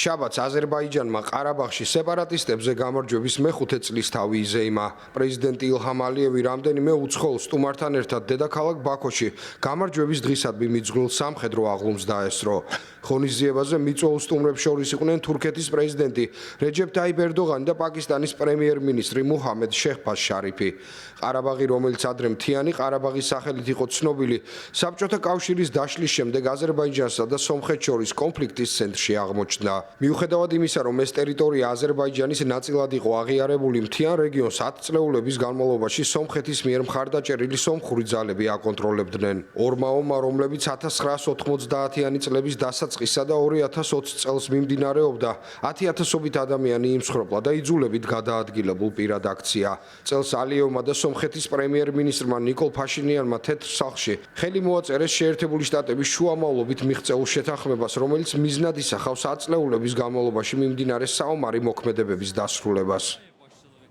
შაბათს აზერბაიჯანმა ყარაბაღში სეპარატისტებზე გამარჯვების მეხუთე წლისთავი იზეიმა. პრეზიდენტი ილჰამ ალიევი რამდენიმე უცხოელ სტუმართან ერთად დედაქალაქ ბაქოში გამარჯვების დღისადმი მიძღვრილ სამხედრო აღლუმს დაესწრო. ღონისძიებაზე მიწვეულ სტუმრებს შორის იყვნენ თურქეთის პრეზიდენტი რეჯეფ ტაიპ ერდოღანი და პაკისტანის პრემიერ-მინისტრი მუჰამედ შეჰბაზ შარიფი. ყარაბაღი, რომელიც ადრე მთიანი ყარაბაღის სახელით იყო ცნობილი, საბჭოთა კავშირის დაშლის შემდეგ აზერბაიჯანსა და სომხეთს შორის კონფლიქტის ცენტრში აღმოჩნდა. მიუხედავად იმისა, რომ ეს ტერიტორია აზერბაიჯანის ნაწილად იყო აღიარებული, მთიან რეგიონს 10 წლეულების განმავლობაში სომხეთის მიერ მხარდაჭერილი სომხური ძალები აკონტროლებდნენ. ორმა ომმა, რომლებიც 1990-იანი წლების დასაწყისსა და 2020 წელს მიმდინარეობდა, 10,000-ობით ადამიანი იმსხვრებლა და იძულებით გადაადგილებულ პირად აქცია. წელს ალიევმა და სომხეთის პრემიერ-მინისტრმა ნიკოლ ფაშინიანმა თეთრ სახლში ხელი მოაწერეს შეერთებული შტატების შუამავლობით მიღწეულ შეთანხმებას, რომელიც მიზნად ისახავს 10 წლეულების განმავლობაში მიმდინარე საომარი მოქმედებების დასრულებას.